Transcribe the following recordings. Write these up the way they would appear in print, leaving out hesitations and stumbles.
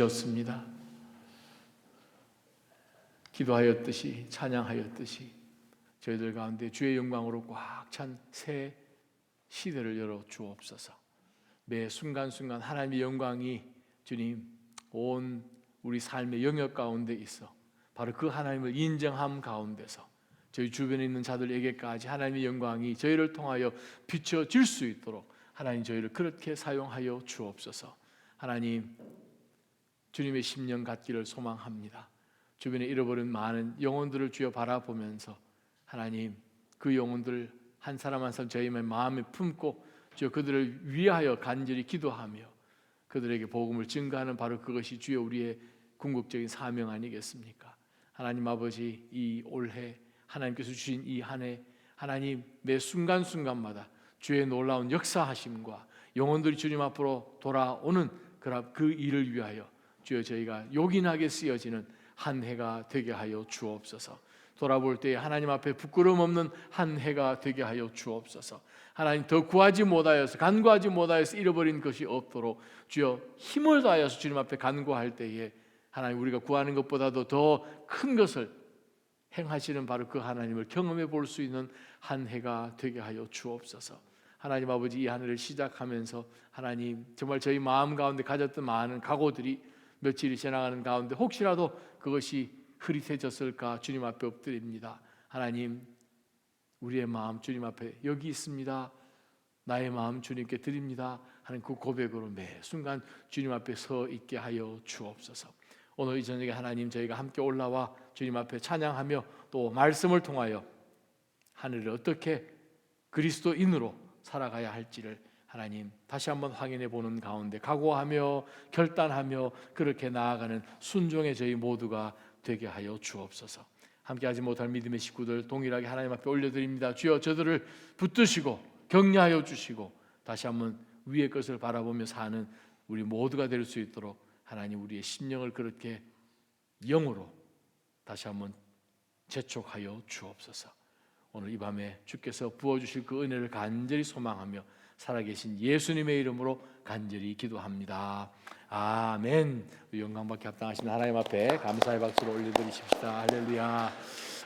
주셨습니다. 기도하였듯이 찬양하였듯이 저희들 가운데 주의 영광으로 꽉 찬 새 시대를 열어 주옵소서. 매 순간순간 하나님의 영광이 주님 온 우리 삶의 영역 가운데 있어 바로 그 하나님을 인정함 가운데서 저희 주변에 있는 자들에게까지 하나님의 영광이 저희를 통하여 비춰질 수 있도록 하나님 저희를 그렇게 사용하여 주옵소서. 하나님 주님의 심령 갖기를 소망합니다. 주변에 잃어버린 많은 영혼들을 주여 바라보면서 하나님 그 영혼들을 한 사람 한 사람 저희 마음에 품고 주여 그들을 위하여 간절히 기도하며 그들에게 복음을 증거하는 바로 그것이 주여 우리의 궁극적인 사명 아니겠습니까? 하나님 아버지 이 올해 하나님께서 주신 이 한 해 하나님 매 순간순간마다 주의 놀라운 역사하심과 영혼들이 주님 앞으로 돌아오는 그 일을 위하여 주여 저희가 요긴하게 쓰여지는 한 해가 되게 하여 주옵소서. 돌아볼 때에 하나님 앞에 부끄러움 없는 한 해가 되게 하여 주옵소서. 하나님 더 구하지 못하여서 간구하지 못하여서 잃어버린 것이 없도록 주여 힘을 다하여서 주님 앞에 간구할 때에 하나님 우리가 구하는 것보다도 더 큰 것을 행하시는 바로 그 하나님을 경험해 볼 수 있는 한 해가 되게 하여 주옵소서. 하나님 아버지 이 한 해를 시작하면서 하나님 정말 저희 마음 가운데 가졌던 많은 각오들이 며칠이 지나가는 가운데 혹시라도 그것이 흐릿해졌을까 주님 앞에 엎드립니다. 하나님 우리의 마음 주님 앞에 여기 있습니다. 나의 마음 주님께 드립니다 하는 그 고백으로 매 순간 주님 앞에 서 있게 하여 주옵소서. 오늘 이 저녁에 하나님 저희가 함께 올라와 주님 앞에 찬양하며 또 말씀을 통하여 하늘을 어떻게 그리스도인으로 살아가야 할지를 하나님 다시 한번 확인해 보는 가운데 각오하며 결단하며 그렇게 나아가는 순종의 저희 모두가 되게 하여 주옵소서. 함께하지 못할 믿음의 식구들 동일하게 하나님 앞에 올려드립니다. 주여 저들을 붙드시고 격려하여 주시고 다시 한번 위의 것을 바라보며 사는 우리 모두가 될 수 있도록 하나님 우리의 심령을 그렇게 영으로 다시 한번 재촉하여 주옵소서. 오늘 이 밤에 주께서 부어주실 그 은혜를 간절히 소망하며 살아계신 예수님의 이름으로 간절히 기도합니다. 아멘. 영광받게 합당하시는 하나님 앞에 감사의 박수를 올려드리십시다. 할렐루야.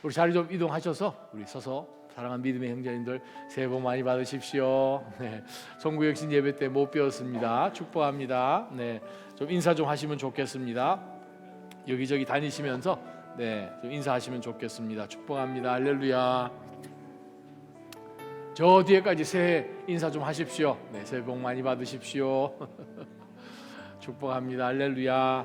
우리 자리 좀 이동하셔서 우리 서서 사랑하는 믿음의 형제님들 새해 복 많이 받으십시오. 네, 송구역신 예배 때 못 배웠습니다. 축복합니다. 네, 좀 인사 좀 하시면 좋겠습니다. 여기저기 다니시면서 좀 인사하시면 좋겠습니다. 축복합니다. 할렐루야. 저 뒤에까지 새해 인사 좀 하십시오. 네, 새해 복 많이 받으십시오. 축복합니다. 할렐루야.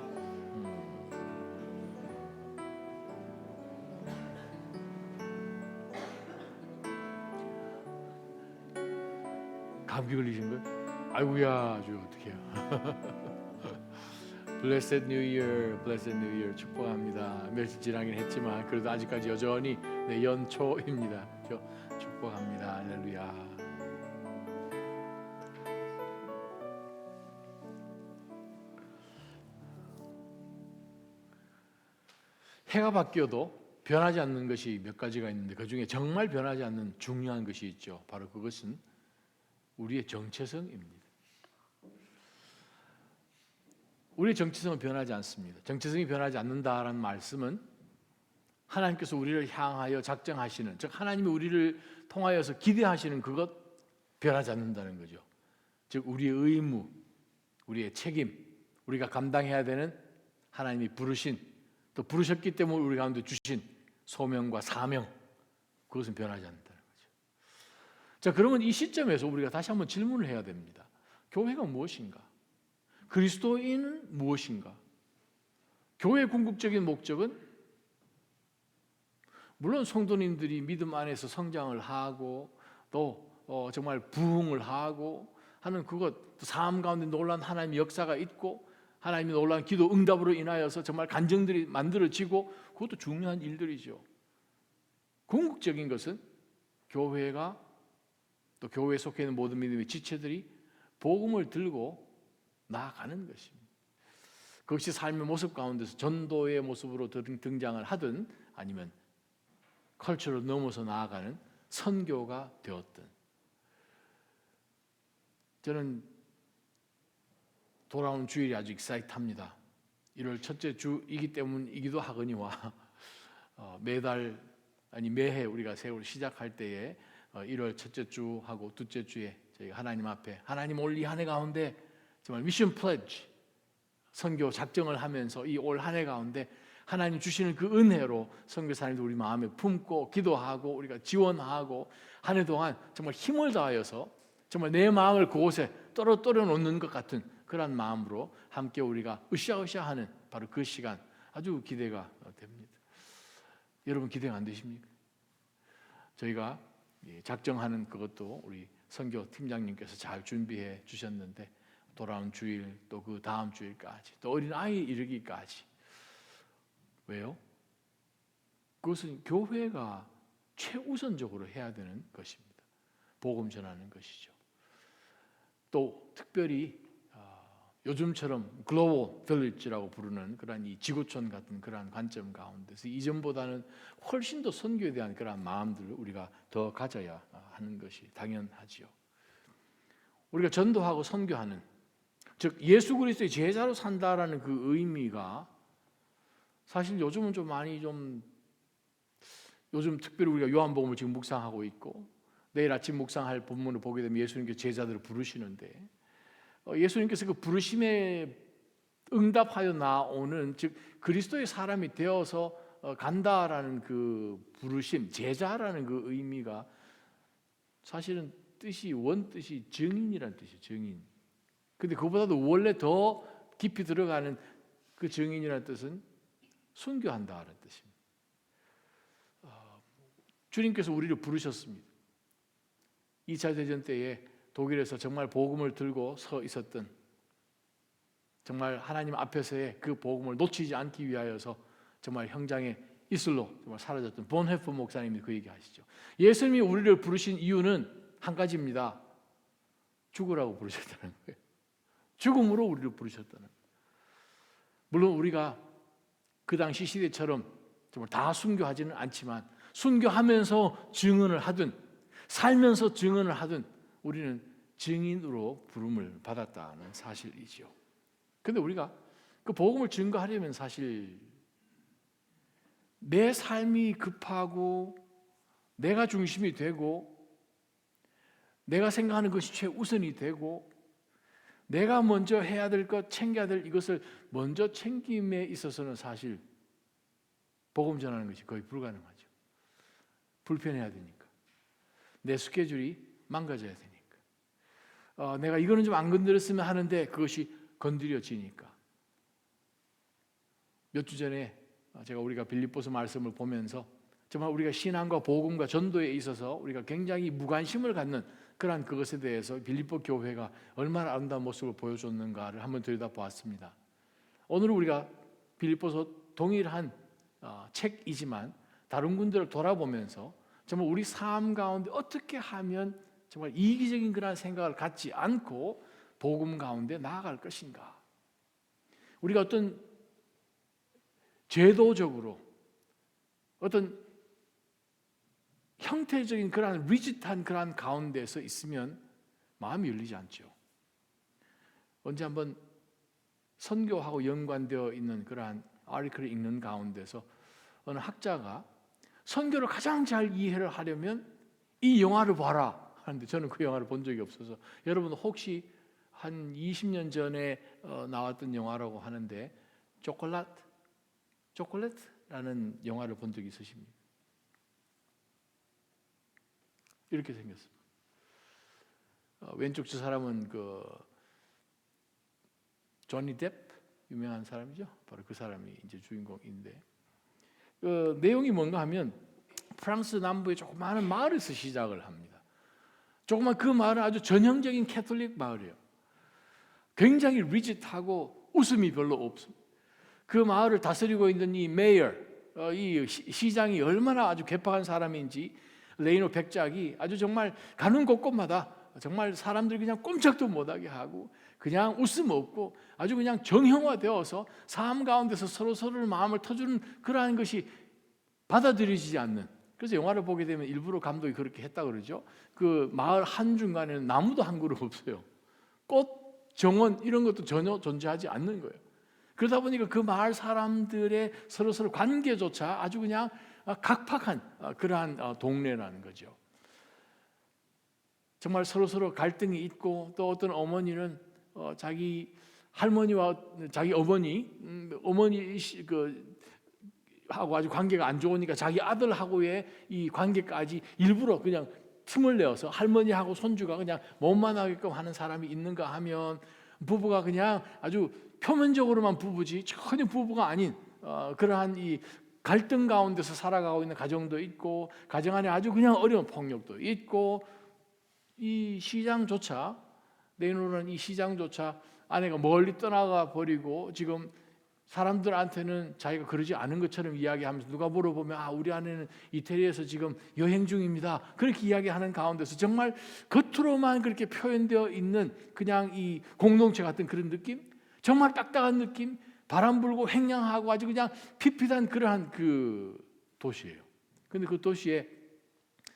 감기 걸리신 거예요? 아이고야, 아주 어떡해요. Blessed New Year, Blessed New Year 축복합니다. 며칠 지나긴 했지만 그래도 아직까지 여전히 연초입니다. 축복합니다. 할렐루야. 해가 바뀌어도 변하지 않는 것이 몇 가지가 있는데 그 중에 정말 변하지 않는 중요한 것이 있죠. 바로 그것은 우리의 정체성입니다. 우리의 정체성은 변하지 않습니다. 정체성이 변하지 않는다라는 말씀은 하나님께서 우리를 향하여 작정하시는, 즉 하나님이 우리를 통하여서 기대하시는 그것 변하지 않는다는 거죠. 즉 우리의 의무, 우리의 책임, 우리가 감당해야 되는 하나님이 부르신, 또 부르셨기 때문에 우리 가운데 주신 소명과 사명, 그것은 변하지 않는다는 거죠. 자, 그러면 이 시점에서 우리가 다시 한번 질문을 해야 됩니다. 교회가 무엇인가? 그리스도인은 무엇인가? 교회의 궁극적인 목적은 물론 성도님들이 믿음 안에서 성장을 하고 또 정말 부흥을 하고 하는 그것, 삶 가운데 놀라운 하나님의 역사가 있고 하나님의 놀라운 기도 응답으로 인하여서 정말 간증들이 만들어지고 그것도 중요한 일들이죠. 궁극적인 것은 교회가 또 교회에 속해 있는 모든 믿음의 지체들이 복음을 들고 나아가는 것입니다. 그것이 삶의 모습 가운데서 전도의 모습으로 등장을 하든 아니면 컬처를 넘어서 나아가는 선교가 되었든. 저는 돌아오는 주일이 아주 익사이트합니다. 1월 첫째 주이기 때문이기도 하거니와 매달 아니 매해 우리가 세월 시작할 때에 1월 첫째 주하고 둘째 주에 저희가 하나님 앞에 하나님 올 이 한 해 가운데 정말 미션 플래지 선교 작정을 하면서 이 올 한 해 가운데 하나님 주시는 그 은혜로 선교사님도 우리 마음에 품고 기도하고 우리가 지원하고 한 해 동안 정말 힘을 다하여서 정말 내 마음을 그곳에 떨어 놓는 것 같은 그런 마음으로 함께 우리가 으쌰으쌰하는 바로 그 시간 아주 기대가 됩니다. 여러분 기대가 안 되십니까? 저희가 작정하는 그것도 우리 선교 팀장님께서 잘 준비해 주셨는데 돌아온 주일 또 그 다음 주일까지 또 어린아이 이르기까지 왜요? 그것은 교회가 최우선적으로 해야 되는 것입니다. 복음 전하는 것이죠. 또 특별히 요즘처럼 글로벌 빌리지라고 부르는 그런 이 지구촌 같은 그러한 관점 가운데서 이전보다는 훨씬 더 선교에 대한 그런 마음들을 우리가 더 가져야 하는 것이 당연하지요. 우리가 전도하고 선교하는 즉 예수 그리스도의 제자로 산다라는 그 의미가 사실 요즘은 좀 많이 요즘 특별히 우리가 요한복음을 지금 묵상하고 있고 내일 아침 묵상할 본문을 보게 되면 예수님께서 제자들을 부르시는데 예수님께서 그 부르심에 응답하여 나오는 즉 그리스도의 사람이 되어서 간다라는 그 부르심 제자라는 그 의미가 사실은 뜻이 원뜻이 증인이라는 뜻이에요. 증인. 근데 그보다도 원래 더 깊이 들어가는 그 증인이라는 뜻은 순교한다라는 뜻입니다. 주님께서 우리를 부르셨습니다. 2차 대전 때에 독일에서 정말 복음을 들고 서 있었던 정말 하나님 앞에서의 그 복음을 놓치지 않기 위하여서 정말 현장의 이슬로 정말 사라졌던 본헤프 목사님이 그 얘기하시죠. 예수님이 우리를 부르신 이유는 한 가지입니다. 죽으라고 부르셨다는 거예요. 죽음으로 우리를 부르셨다는 거예요. 물론 우리가 그 당시 시대처럼 정말 다 순교하지는 않지만 순교하면서 증언을 하든 살면서 증언을 하든 우리는 증인으로 부름을 받았다는 사실이죠. 그런데 우리가 그 복음을 증거하려면 사실 내 삶이 급하고 내가 중심이 되고 내가 생각하는 것이 최우선이 되고 내가 먼저 해야 될 것, 챙겨야 될 이것을 먼저 챙김에 있어서는 사실 복음 전하는 것이 거의 불가능하죠. 불편해야 되니까. 내 스케줄이 망가져야 되니까. 내가 이거는 좀 안 건드렸으면 하는데 그것이 건드려지니까. 몇 주 전에 제가 우리가 빌립보서 말씀을 보면서 정말 우리가 신앙과 복음과 전도에 있어서 우리가 굉장히 무관심을 갖는 그러한 그것에 대해서 빌립보 교회가 얼마나 아름다운 모습을 보여줬는가를 한번 들여다보았습니다. 오늘 우리가 빌립보서 동일한 책이지만 다른 군들을 돌아보면서 정말 우리 삶 가운데 어떻게 하면 정말 이기적인 그런 생각을 갖지 않고 복음 가운데 나아갈 것인가. 우리가 어떤 제도적으로 어떤 형태적인 그러한 리짓한 그러한 가운데서 있으면 마음이 열리지 않죠. 언제 한번 선교하고 연관되어 있는 그러한 아티클을 읽는 가운데서 어느 학자가 선교를 가장 잘 이해를 하려면 이 영화를 봐라 하는데 저는 그 영화를 본 적이 없어서 여러분 혹시 한 20년 전에 나왔던 영화라고 하는데 초콜릿라는 영화를 본 적이 있으십니까? 이렇게 생겼습니다. 왼쪽 저 사람은 그 조니 뎁 유명한 사람이죠. 바로 그 사람이 이제 주인공인데 그 내용이 뭔가 하면 프랑스 남부의 조그마한 마을에서 시작을 합니다. 조그만 그 마을은 아주 전형적인 캐톨릭 마을이에요. 굉장히 리짓하고 웃음이 별로 없습니다. 그 마을을 다스리고 있는 이 메이어, 이 시장이 얼마나 아주 괴팍한 사람인지 레이노 백작이 아주 정말 가는 곳곳마다 정말 사람들이 그냥 꼼짝도 못하게 하고 그냥 웃음 없고 아주 그냥 정형화되어서 삶 가운데서 서로를 마음을 터주는 그러한 것이 받아들여지지 않는. 그래서 영화를 보게 되면 일부러 감독이 그렇게 했다 그러죠. 그 마을 한중간에는 나무도 한 그루 없어요. 꽃, 정원 이런 것도 전혀 존재하지 않는 거예요. 그러다 보니까 그 마을 사람들의 서로 관계조차 아주 그냥 각박한 그러한 동네라는 거죠. 정말 서로 갈등이 있고, 또 어떤 어머니는 자기 할머니와 자기 어머니 하고 아주 관계가 안 좋으니까 자기 아들하고의 이 관계까지 일부러 그냥 틈을 내어서 할머니하고 손주가 그냥 못 만나게끔 하는 사람이 있는가 하면, 부부가 그냥 아주 표면적으로만 부부지 전혀 부부가 아닌 그러한 이 갈등 가운데서 살아가고 있는 가정도 있고, 가정 안에 아주 그냥 어려운 폭력도 있고, 이 시장조차, 내놓으는 이 시장조차 아내가 멀리 떠나가 버리고 지금 사람들한테는 자기가 그러지 않은 것처럼 이야기하면서, 누가 물어보면 우리 아내는 이태리에서 지금 여행 중입니다, 그렇게 이야기하는 가운데서 정말 겉으로만 그렇게 표현되어 있는 그냥 이 공동체 같은 그런 느낌, 정말 딱딱한 느낌, 바람 불고 횡령하고 아주 그냥 핍핍한 그러한 그 도시예요. 근데 그 도시에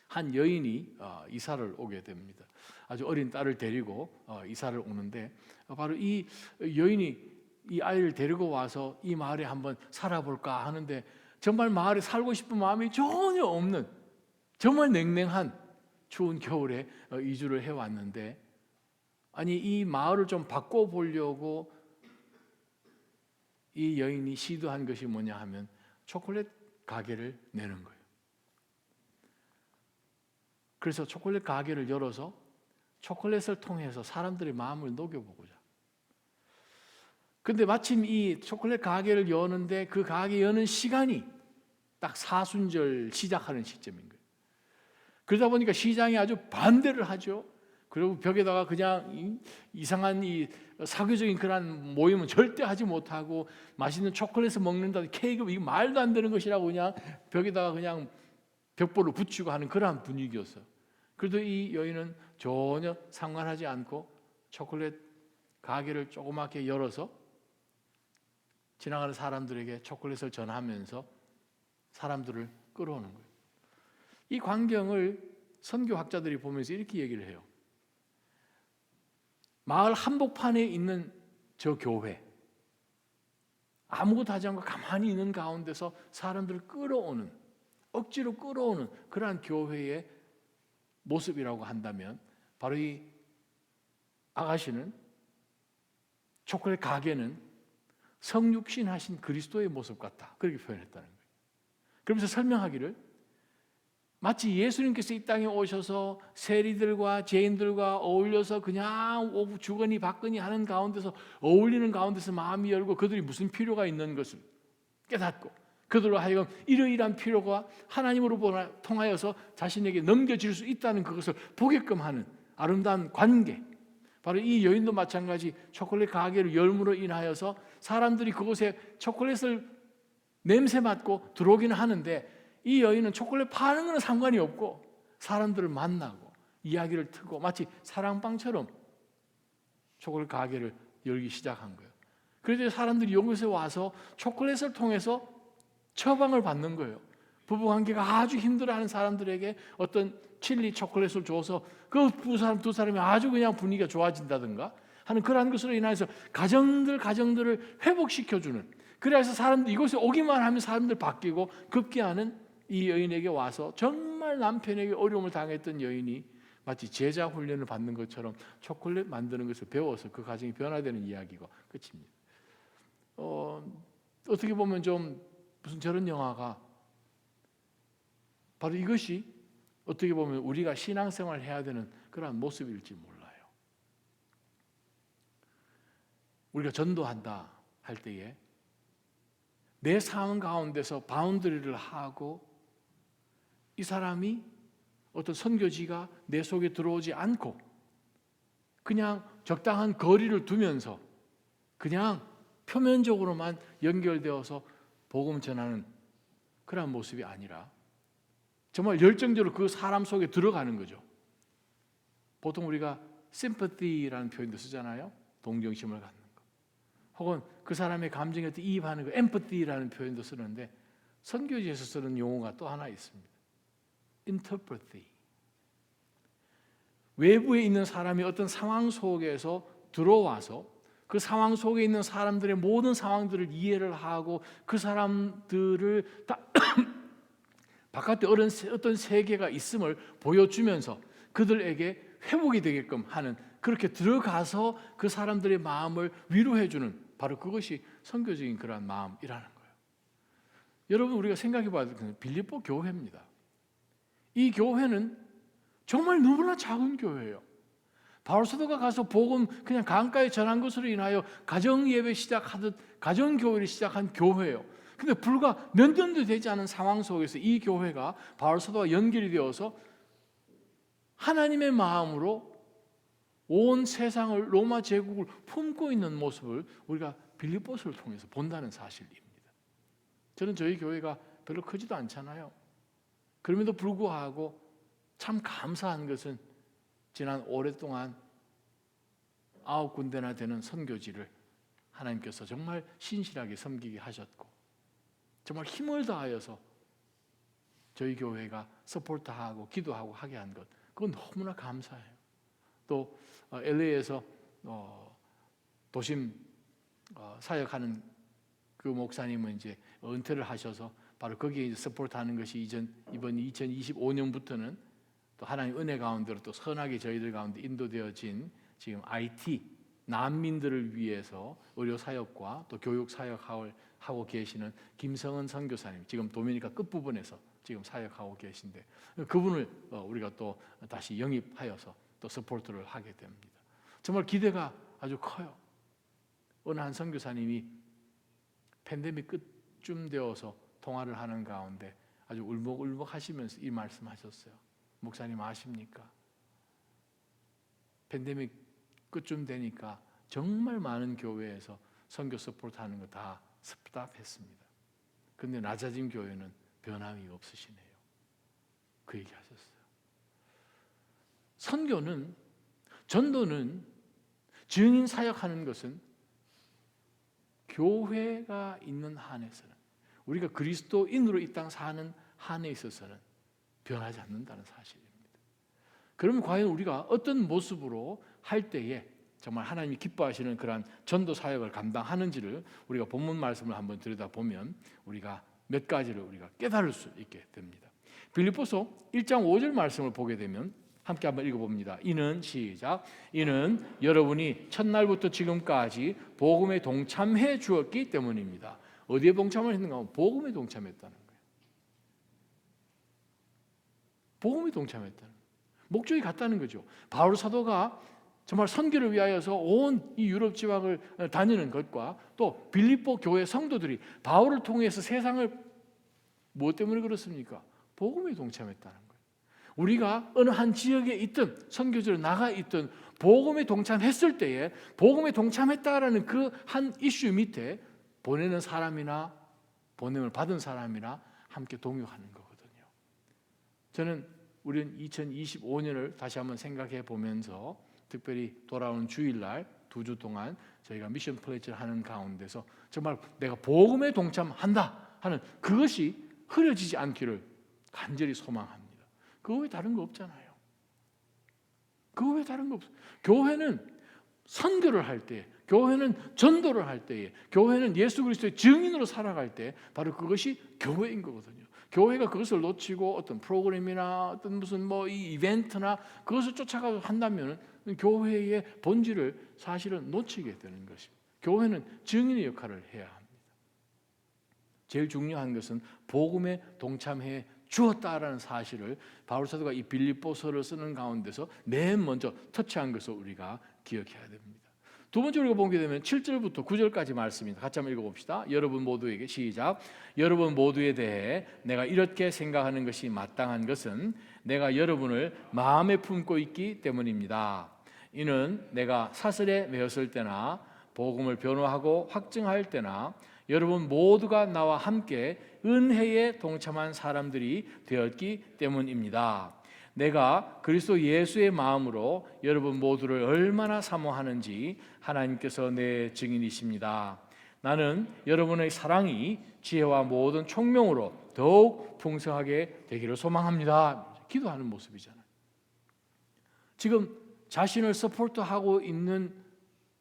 한 여인이 이사를 오게 됩니다. 아주 어린 딸을 데리고 이사를 오는데, 바로 이 여인이 이 아이를 데리고 와서 이 마을에 한번 살아볼까 하는데, 정말 마을에 살고 싶은 마음이 전혀 없는, 정말 냉랭한 추운 겨울에 이주를 해왔는데, 아니 이 마을을 좀 바꿔보려고 이 여인이 시도한 것이 뭐냐 하면 초콜릿 가게를 내는 거예요. 그래서 초콜릿 가게를 열어서 초콜릿을 통해서 사람들의 마음을 녹여보고자. 근데 마침 이 초콜릿 가게를 여는데 그 가게 여는 시간이 딱 사순절 시작하는 시점인 거예요. 그러다 보니까 시장이 아주 반대를 하죠. 그리고 벽에다가 그냥 이상한 이 사교적인 그런 모임은 절대 하지 못하고, 맛있는 초콜릿을 먹는다, 케이크, 이거 말도 안 되는 것이라고 그냥 벽에다가 그냥 벽보를 붙이고 하는 그러한 분위기였어요. 그래도 이 여인은 전혀 상관하지 않고 초콜릿 가게를 조그맣게 열어서 지나가는 사람들에게 초콜릿을 전하면서 사람들을 끌어오는 거예요. 이 광경을 선교학자들이 보면서 이렇게 얘기를 해요. 마을 한복판에 있는 저 교회, 아무것도 하지 않고 가만히 있는 가운데서 사람들을 끌어오는, 억지로 끌어오는 그러한 교회의 모습이라고 한다면, 바로 이 아가씨는, 초콜릿 가게는 성육신 하신 그리스도의 모습 같다, 그렇게 표현했다는 거예요. 그러면서 설명하기를, 마치 예수님께서 이 땅에 오셔서 세리들과 죄인들과 어울려서 그냥 주거니 받거니 하는 가운데서, 어울리는 가운데서 마음이 열고 그들이 무슨 필요가 있는 것을 깨닫고, 그들로 하여금 이러이러한 필요가 하나님으로 통하여서 자신에게 넘겨질 수 있다는 그것을 보게끔 하는 아름다운 관계, 바로 이 여인도 마찬가지 초콜릿 가게를 열므로 인하여서 사람들이 그곳에 초콜릿을 냄새 맡고 들어오기는 하는데, 이 여인은 초콜릿 파는 건 상관이 없고 사람들을 만나고 이야기를 트고 마치 사랑방처럼 초콜릿 가게를 열기 시작한 거예요. 그래서 사람들이 이곳에 와서 초콜릿을 통해서 처방을 받는 거예요. 부부관계가 아주 힘들어하는 사람들에게 어떤 칠리 초콜릿을 줘서 그 두 사람이 아주 그냥 분위기가 좋아진다든가 하는 그러한 것으로 인해서 가정들을 회복시켜주는, 그래서 사람들 이곳에 오기만 하면 사람들 바뀌고 급기야는 이 여인에게 와서 정말 남편에게 어려움을 당했던 여인이 마치 제자 훈련을 받는 것처럼 초콜릿 만드는 것을 배워서 그 가정이 변화되는 이야기가 끝입니다. 어떻게 보면 좀 무슨 저런 영화가, 바로 이것이 어떻게 보면 우리가 신앙생활을 해야 되는 그러한 모습일지 몰라요. 우리가 전도한다 할 때에 내 삶 가운데서 바운더리를 하고, 이 사람이 어떤 선교지가 내 속에 들어오지 않고 그냥 적당한 거리를 두면서 그냥 표면적으로만 연결되어서 복음 전하는 그런 모습이 아니라 정말 열정적으로 그 사람 속에 들어가는 거죠. 보통 우리가 sympathy라는 표현도 쓰잖아요. 동정심을 갖는 거. 혹은 그 사람의 감정에 이입하는 거, empathy라는 표현도 쓰는데, 선교지에서 쓰는 용어가 또 하나 있습니다. interprethy. 외부에 있는 사람이 어떤 상황 속에서 들어와서 그 상황 속에 있는 사람들의 모든 상황들을 이해를 하고 그 사람들을 다 바깥에 어떤 세계가 있음을 보여주면서 그들에게 회복이 되게끔 하는, 그렇게 들어가서 그 사람들의 마음을 위로해주는, 바로 그것이 선교적인 그러한 마음이라는 거예요. 여러분, 우리가 생각해 봐야 될 것은 빌립보 교회입니다. 이 교회는 정말 너무나 작은 교회예요. 바울 사도가 가서 복음 그냥 강가에 전한 것으로 인하여 가정 예배 시작하듯 가정 교회를 시작한 교회예요. 근데 불과 몇 년도 되지 않은 상황 속에서 이 교회가 바울 사도와 연결이 되어서 하나님의 마음으로 온 세상을, 로마 제국을 품고 있는 모습을 우리가 빌립보서를 통해서 본다는 사실입니다. 저는 저희 교회가 별로 크지도 않잖아요. 그럼에도 불구하고 참 감사한 것은 지난 오랫동안 9군데나 되는 선교지를 하나님께서 정말 신실하게 섬기게 하셨고, 정말 힘을 다하여서 저희 교회가 서포트하고 기도하고 하게 한 것, 그건 너무나 감사해요. 또 LA에서 도심 사역하는 그 목사님은 이제 은퇴를 하셔서 바로 거기에 이제 서포트하는 것이 이번 2025년부터는 또 하나님 은혜 가운데로 또 선하게 저희들 가운데 인도되어진 지금 IT 난민들을 위해서 의료 사역과 또 교육 사역을 하고 계시는 김성은 선교사님, 지금 도미니카 끝부분에서 지금 사역하고 계신데, 그분을 우리가 또 다시 영입하여서 또 서포트를 하게 됩니다. 정말 기대가 아주 커요. 어느 한 선교사님이 팬데믹 끝쯤 되어서 통화를 하는 가운데 아주 울먹울먹 하시면서 이 말씀하셨어요. 목사님 아십니까? 팬데믹 끝쯤 되니까 정말 많은 교회에서 선교 서포트하는 거 다 스탑했습니다. 그런데 낮아진 교회는 변함이 없으시네요. 그 얘기하셨어요. 선교는, 전도는, 증인 사역하는 것은 교회가 있는 한에서는, 우리가 그리스도인으로 이 땅 사는 한에 있어서는 변하지 않는다는 사실입니다. 그러면 과연 우리가 어떤 모습으로 할 때에 정말 하나님이 기뻐하시는 그러한 전도 사역을 감당하는지를 우리가 본문 말씀을 한번 들여다보면 우리가 몇 가지를 우리가 깨달을 수 있게 됩니다. 빌립보서 1장 5절 말씀을 보게 되면 함께 한번 읽어봅니다. 이는 시작. 이는 여러분이 첫날부터 지금까지 복음에 동참해 주었기 때문입니다. 어디에 동참을 했는가 하면 복음에 동참했다는 거예요. 복음에 동참했다는 거예요. 목적이 같다는 거죠. 바울 사도가 정말 선교를 위하여서 온 이 유럽 지방을 다니는 것과 또 빌립보 교회 성도들이 바울을 통해서 세상을 무엇 때문에 그렇습니까? 복음에 동참했다는 거예요. 우리가 어느 한 지역에 있든 선교지로 나가 있든 복음에 동참했을 때에 복음에 동참했다라는 그 한 이슈 밑에 보내는 사람이나 보냄을 받은 사람이나 함께 동요하는 거거든요. 저는 우리는 2025년을 다시 한번 생각해 보면서 특별히 돌아오는 주일날 2주 동안 저희가 미션 플레이를 하는 가운데서 정말 내가 복음에 동참한다 하는 그것이 흐려지지 않기를 간절히 소망합니다. 그거 외에 다른 거 없잖아요. 그거 외에 다른 거 없어요. 교회는 선교를 할 때, 교회는 전도를 할 때에, 교회는 예수 그리스도의 증인으로 살아갈 때 바로 그것이 교회인 거거든요. 교회가 그것을 놓치고 어떤 프로그램이나 어떤 무슨 이 이벤트나 그것을 쫓아가서 한다면 교회의 본질을 사실은 놓치게 되는 것입니다. 교회는 증인의 역할을 해야 합니다. 제일 중요한 것은 복음에 동참해 주었다라는 사실을 바울 사도가 이 빌립보서를 쓰는 가운데서 맨 먼저 터치한 것을 우리가 기억해야 됩니다. 두 번째로 읽어보게 되면 7절부터 9절까지 말씀입니다. 같이 한번 읽어봅시다. 여러분 모두에게 시작. 여러분 모두에 대해 내가 이렇게 생각하는 것이 마땅한 것은 내가 여러분을 마음에 품고 있기 때문입니다. 이는 내가 사슬에 매었을 때나 복음을 변호하고 확증할 때나 여러분 모두가 나와 함께 은혜에 동참한 사람들이 되었기 때문입니다. 내가 그리스도 예수의 마음으로 여러분 모두를 얼마나 사모하는지 하나님께서 내 증인이십니다. 나는 여러분의 사랑이 지혜와 모든 총명으로 더욱 풍성하게 되기를 소망합니다. 기도하는 모습이잖아요. 지금 자신을 서포트하고 있는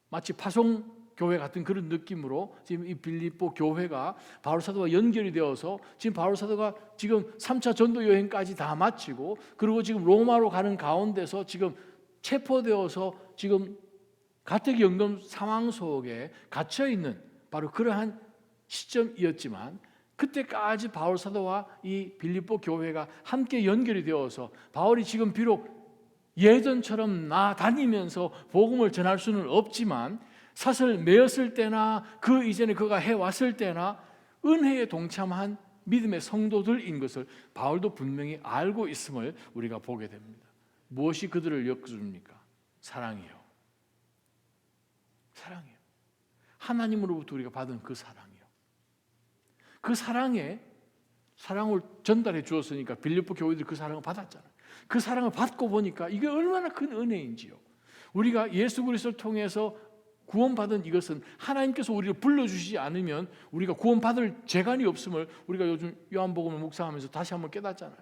마치 파송 교회 같은 그런 느낌으로 지금 이 빌립보 교회가 바울 사도와 연결이 되어서 지금 바울 사도가 지금 3차 전도 여행까지 다 마치고 그리고 지금 로마로 가는 가운데서 지금 체포되어서 지금 가택 연금 상황 속에 갇혀 있는 바로 그러한 시점이었지만 그때까지 바울 사도와 이 빌립보 교회가 함께 연결이 되어서 바울이 지금 비록 예전처럼 다니면서 복음을 전할 수는 없지만 사슬 매었을 때나 그 이전에 그가 해왔을 때나 은혜에 동참한 믿음의 성도들인 것을 바울도 분명히 알고 있음을 우리가 보게 됩니다. 무엇이 그들을 엮어줍니까? 사랑이요. 사랑이요. 하나님으로부터 우리가 받은 그 사랑이요. 그 사랑을 전달해 주었으니까 빌립보 교회들이 그 사랑을 받았잖아요. 그 사랑을 받고 보니까 이게 얼마나 큰 은혜인지요. 우리가 예수 그리스도를 통해서 구원받은 이것은 하나님께서 우리를 불러주시지 않으면 우리가 구원받을 재간이 없음을 우리가 요즘 요한복음을 묵상하면서 다시 한번 깨닫잖아요.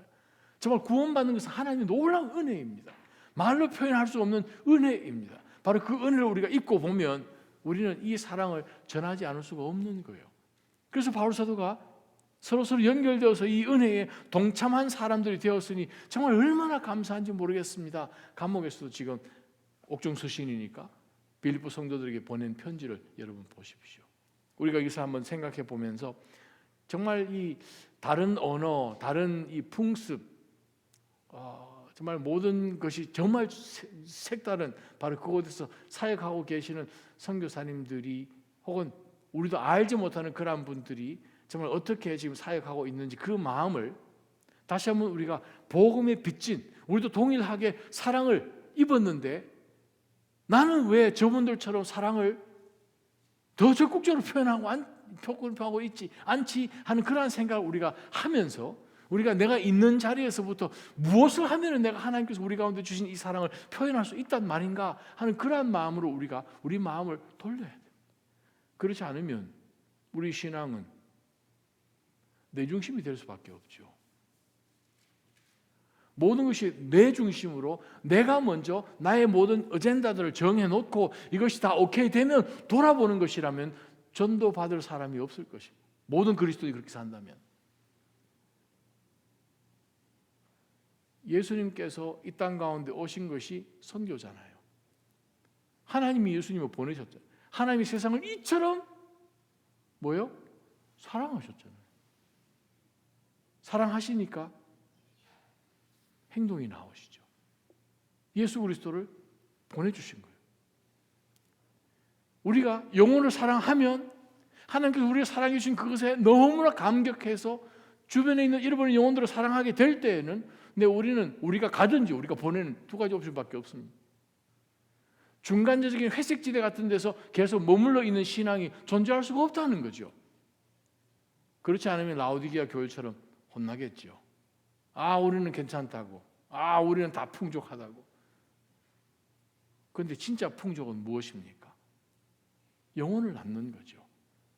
정말 구원받는 것은 하나님의 놀라운 은혜입니다. 말로 표현할 수 없는 은혜입니다. 바로 그 은혜를 우리가 잊고 보면 우리는 이 사랑을 전하지 않을 수가 없는 거예요. 그래서 바울 사도가 서로 연결되어서 이 은혜에 동참한 사람들이 되었으니 정말 얼마나 감사한지 모르겠습니다. 감옥에서도 지금 옥중 수신이니까 빌립보 성도들에게 보낸 편지를 여러분 보십시오. 우리가 여기서 한번 생각해 보면서 정말 이 다른 언어, 다른 이 풍습, 정말 모든 것이 정말 색다른 바로 그곳에서 사역하고 계시는 선교사님들이 혹은 우리도 알지 못하는 그런 분들이 정말 어떻게 지금 사역하고 있는지 그 마음을 다시 한번 우리가 복음에 빚진 우리도 동일하게 사랑을 입었는데 나는 왜 저분들처럼 사랑을 더 적극적으로 표현하고 있지 않지 하는 그러한 생각을 우리가 하면서 우리가 내가 있는 자리에서부터 무엇을 하면 내가 하나님께서 우리 가운데 주신 이 사랑을 표현할 수 있단 말인가 하는 그러한 마음으로 우리가 우리 마음을 돌려야 돼요. 그렇지 않으면 우리 신앙은 내 중심이 될 수밖에 없죠. 모든 것이 내 중심으로 내가 먼저 나의 모든 어젠다들을 정해놓고 이것이 다 오케이 되면 돌아보는 것이라면 전도받을 사람이 없을 것입니다. 모든 그리스도인이 그렇게 산다면. 예수님께서 이 땅 가운데 오신 것이 선교잖아요. 하나님이 예수님을 보내셨잖아요. 하나님이 세상을 이처럼 사랑하셨잖아요. 사랑하시니까 행동이 나오시죠. 예수 그리스도를 보내주신 거예요. 우리가 영혼을 사랑하면 하나님께서 우리가 사랑해 주신 그것에 너무나 감격해서 주변에 있는 잃어버린 영혼들을 사랑하게 될 때에는 우리가 가든지 우리가 보내는 두 가지 옵션밖에 없습니다. 중간적인 회색지대 같은 데서 계속 머물러 있는 신앙이 존재할 수가 없다는 거죠. 그렇지 않으면 라오디게아 교회처럼 혼나겠죠. 우리는 괜찮다고. 우리는 다 풍족하다고. 그런데 진짜 풍족은 무엇입니까? 영혼을 낳는 거죠.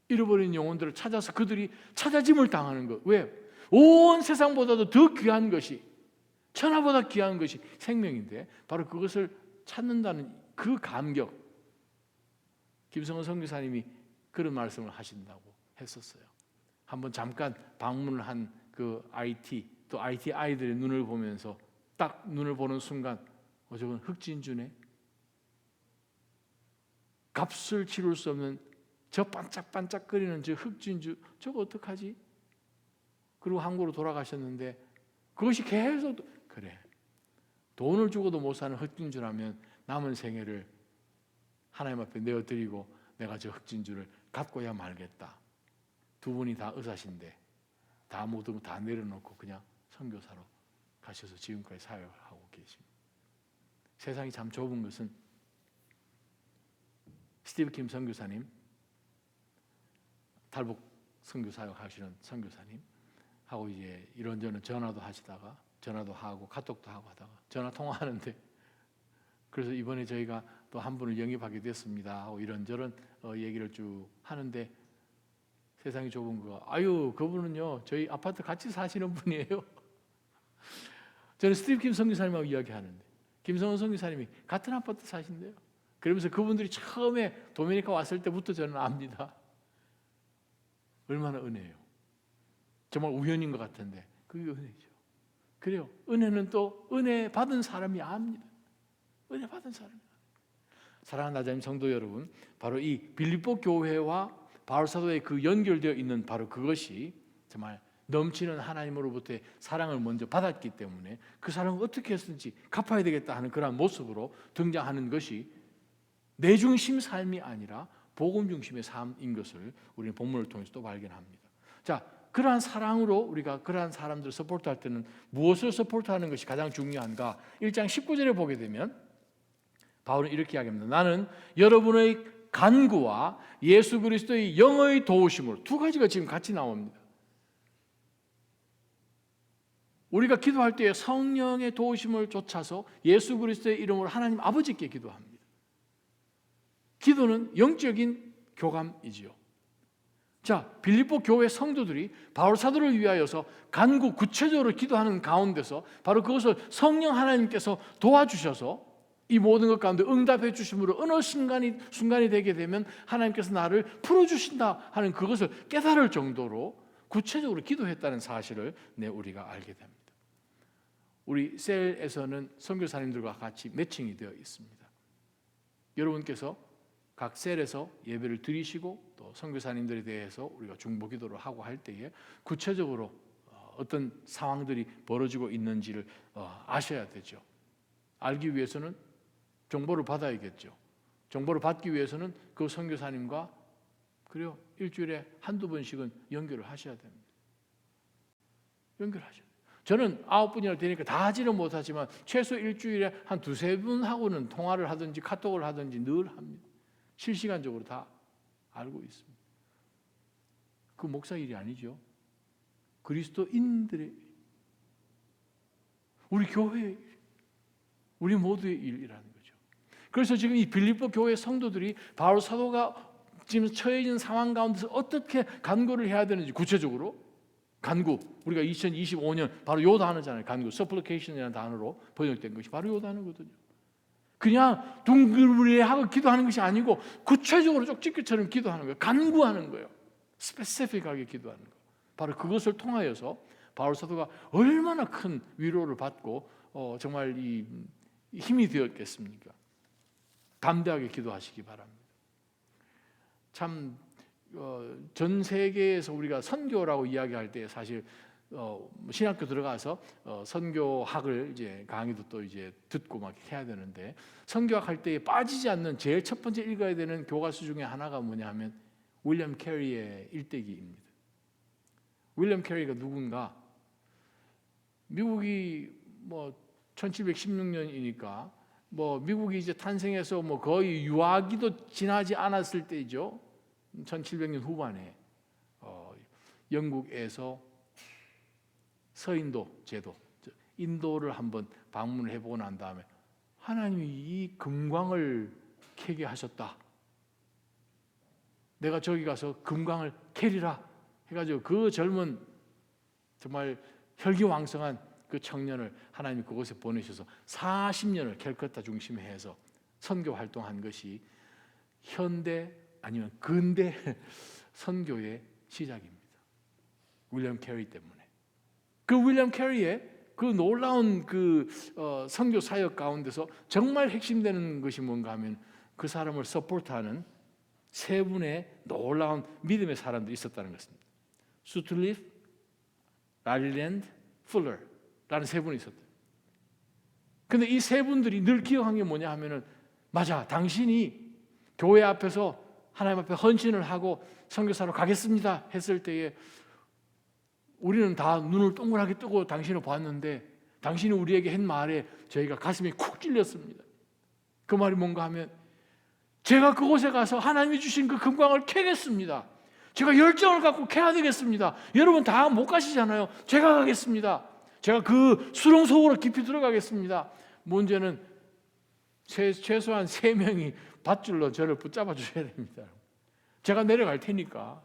잃어버린 영혼들을 찾아서 그들이 찾아짐을 당하는 것. 왜? 온 세상보다도 더 귀한 것이, 천하보다 귀한 것이 생명인데 바로 그것을 찾는다는 그 감격. 김성원 선교사님이 그런 말씀을 하신다고 했었어요. 한번 잠깐 방문을 한 그 IT 아이들의 눈을 보면서 딱 눈을 보는 순간 저건 흑진주네. 값을 치를 수 없는 저 반짝반짝거리는 저 흑진주 저거 어떡하지? 그리고 한국으로 돌아가셨는데 그것이 계속 그래. 돈을 주고도 못 사는 흑진주라면 남은 생애를 하나님 앞에 내어드리고 내가 저 흑진주를 갖고야 말겠다. 두 분이 다 의사신데 다 모두 다 내려놓고 그냥 선교사로 가셔서 지금까지 사역을 하고 계십니다. 세상이 참 좁은 것은 스티브 킴 선교사님, 탈북 선교 사역하시는 선교사님 하고 이제 이런저런 전화도 하시다가 전화도 하고 카톡도 하고 하다가 전화 통화하는데 그래서 이번에 저희가 또 한 분을 영입하게 됐습니다 하고 이런저런 얘기를 쭉 하는데 세상이 좁은 거. 그분은요 저희 아파트 같이 사시는 분이에요. 저는 스티브 킴 선교사님하고 이야기하는데 김성원 선교사님이 같은 아파트 사신대요. 그러면서 그분들이 처음에 도미니카 왔을 때부터 저는 압니다. 얼마나 은혜예요. 정말 우연인 것 같은데 그게 은혜죠. 그래요. 은혜는 또 은혜 받은 사람이 압니다. 은혜 받은 사람이. 사랑하는 나자님 성도 여러분, 바로 이 빌립보 교회와 바울 사도의 그 연결되어 있는 바로 그것이 정말 넘치는 하나님으로부터의 사랑을 먼저 받았기 때문에 그 사랑을 어떻게 했든지 갚아야 되겠다 하는 그러한 모습으로 등장하는 것이 내 중심 삶이 아니라 복음 중심의 삶인 것을 우리는 본문을 통해서 또 발견합니다. 자, 그러한 사랑으로 우리가 그러한 사람들을 서포트할 때는 무엇을 서포트하는 것이 가장 중요한가? 1장 19절에 보게 되면 바울은 이렇게 이야기합니다. 나는 여러분의 간구와 예수 그리스도의 영의 도우심으로, 두 가지가 지금 같이 나옵니다. 우리가 기도할 때에 성령의 도우심을 쫓아서 예수 그리스도의 이름으로 하나님 아버지께 기도합니다. 기도는 영적인 교감이지요. 자, 빌립보 교회 성도들이 바울 사도를 위하여서 간구 구체적으로 기도하는 가운데서 바로 그것을 성령 하나님께서 도와주셔서 이 모든 것 가운데 응답해 주심으로 어느 순간이 되게 되면 하나님께서 나를 풀어주신다 하는 그것을 깨달을 정도로 구체적으로 기도했다는 사실을 우리가 알게 됩니다. 우리 셀에서는 선교사님들과 같이 매칭이 되어 있습니다. 여러분께서 각 셀에서 예배를 드리시고 또 선교사님들에 대해서 우리가 중보기도를 하고 할 때에 구체적으로 어떤 상황들이 벌어지고 있는지를 아셔야 되죠. 알기 위해서는 정보를 받아야겠죠. 정보를 받기 위해서는 그 선교사님과 그래요, 일주일에 한두 번씩은 연결을 하셔야 됩니다. 연결하셔야 돼요. 저는 9분이나 되니까 다 하지는 못하지만 최소 일주일에 한 두세 분하고는 통화를 하든지 카톡을 하든지 늘 합니다. 실시간적으로 다 알고 있습니다. 그 목사 일이 아니죠. 그리스도인들의 일, 우리 교회의 일, 우리 모두의 일이라는 거죠. 그래서 지금 이 빌립보 교회 성도들이 바울 사도가 지금 처해진 상황 가운데서 어떻게 간구를 해야 되는지 구체적으로 간구, 우리가 2025년 바로 요 단어잖아요. 간구, supplication이라는 단어로 번역된 것이 바로 요 단어거든요. 그냥 둥글부리하고 기도하는 것이 아니고 구체적으로 쪽집게처럼 기도하는 거예요. 간구하는 거예요. 스페시픽하게 기도하는 거예요. 바로 그것을 통하여서 바울 사도가 얼마나 큰 위로를 받고 정말 이 힘이 되었겠습니까? 담대하게 기도하시기 바랍니다. 참 전 세계에서 우리가 선교라고 이야기할 때 사실 신학교 들어가서 선교학을 이제 강의도 또 이제 듣고 막 해야 되는데 선교학 할 때에 빠지지 않는 제일 첫 번째 읽어야 되는 교과서 중에 하나가 뭐냐면 윌리엄 캐리의 일대기입니다. 윌리엄 캐리가 누군가? 미국이 뭐 1716년이니까 뭐 미국이 이제 탄생해서 뭐 거의 유아기도 지나지 않았을 때죠. 1700년 후반에 영국에서 서인도 제도, 인도를 한번 방문을 해보고 난 다음에 하나님이 이 금광을 캐게 하셨다. 내가 저기 가서 금광을 캐리라 해가지고 그 젊은 정말 혈기왕성한 그 청년을 하나님이 그곳에 보내셔서 40년을 캘커타 중심에 해서 선교 활동한 것이 현대 아니면 근대 선교의 시작입니다. 윌리엄 캐리 때문에. 그 윌리엄 캐리의 그 놀라운 그 선교 사역 가운데서 정말 핵심되는 것이 뭔가 하면 그 사람을 서포트하는 세 분의 놀라운 믿음의 사람들이 있었다는 것입니다. 수틀리프, 라릴랜드, 풀러라는 세 분이 있었대요. 근데 이 세 분들이 늘 기억한 게 뭐냐 하면은 맞아, 당신이 교회 앞에서 하나님 앞에 헌신을 하고 선교사로 가겠습니다 했을 때에 우리는 다 눈을 동그랗게 뜨고 당신을 봤는데 당신이 우리에게 한 말에 저희가 가슴이 쿡 찔렸습니다. 그 말이 뭔가 하면 제가 그곳에 가서 하나님이 주신 그 금광을 캐겠습니다. 제가 열정을 갖고 캐야 되겠습니다. 여러분 다 못 가시잖아요. 제가 가겠습니다. 제가 그 수렁 속으로 깊이 들어가겠습니다. 문제는 최소한 3명이 밧줄로 저를 붙잡아 주셔야 됩니다. 제가 내려갈 테니까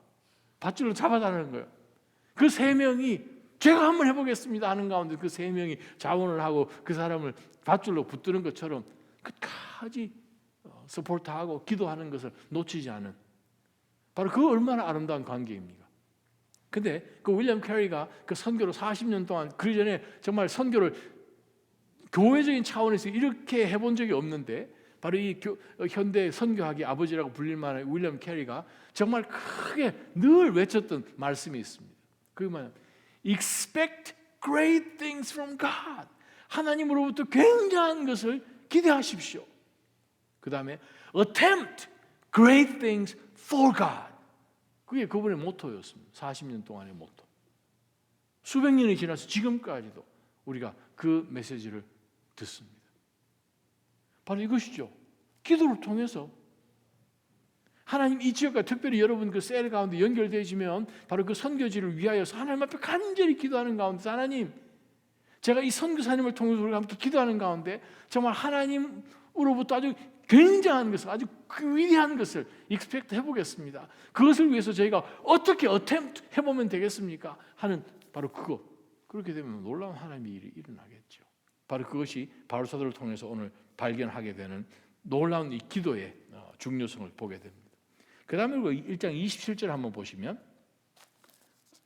밧줄로 잡아달라는 거예요. 그 3명이 제가 한번 해보겠습니다 하는 가운데 그 3명이 자원을 하고 그 사람을 밧줄로 붙드는 것처럼 끝까지 서포트하고 기도하는 것을 놓치지 않은, 바로 그 얼마나 아름다운 관계입니까? 근데 그 윌리엄 캐리가 그 선교를 40년 동안, 그 전에 정말 선교를 교회적인 차원에서 이렇게 해본 적이 없는데, 바로 이 현대 선교학의 아버지라고 불릴 만한 윌리엄 캐리가 정말 크게 늘 외쳤던 말씀이 있습니다. 그게 뭐냐면 Expect great things from God. 하나님으로부터 굉장한 것을 기대하십시오. 그 다음에 Attempt great things for God. 그게 그분의 모토였습니다. 40년 동안의 모토. 수백 년이 지나서 지금까지도 우리가 그 메시지를 듣습니다. 바로 이것이죠. 기도를 통해서 하나님 이 지역과 특별히 여러분 그 셀 가운데 연결되어지면 바로 그 선교지를 위하여서 하나님 앞에 간절히 기도하는 가운데, 하나님, 제가 이 선교사님을 통해서 우리가 함께 기도하는 가운데 정말 하나님으로부터 아주 굉장한 것을, 아주 위대한 것을 익스펙트 해보겠습니다. 그것을 위해서 저희가 어떻게 어템pt 해보면 되겠습니까? 하는 바로 그거. 그렇게 되면 놀라운 하나님의 일이 일어나겠죠. 바로 그것이 바울 사도를 통해서 오늘 발견하게 되는 놀라운 이 기도의 중요성을 보게 됩니다. 그 다음에 1장 27절 한번 보시면,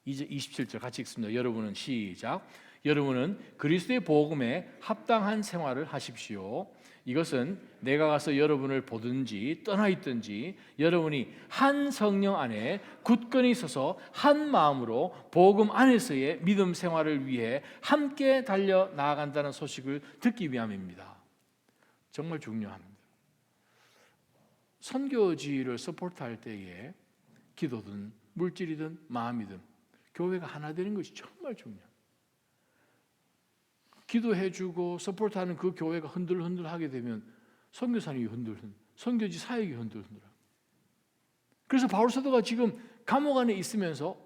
이제 27절 같이 읽습니다. 여러분은 시작. 여러분은 그리스도의 복음에 합당한 생활을 하십시오. 이것은 내가 가서 여러분을 보든지 떠나 있든지 여러분이 한 성령 안에 굳건히 서서 한 마음으로 복음 안에서의 믿음 생활을 위해 함께 달려 나아간다는 소식을 듣기 위함입니다. 정말 중요합니다. 선교지를 서포트할 때에 기도든 물질이든 마음이든 교회가 하나 되는 것이 정말 중요합니다. 기도해주고 서포트하는 그 교회가 흔들흔들하게 되면 선교사님이 흔들흔들, 선교지 사역이 흔들흔들. 그래서 바울 사도가 지금 감옥 안에 있으면서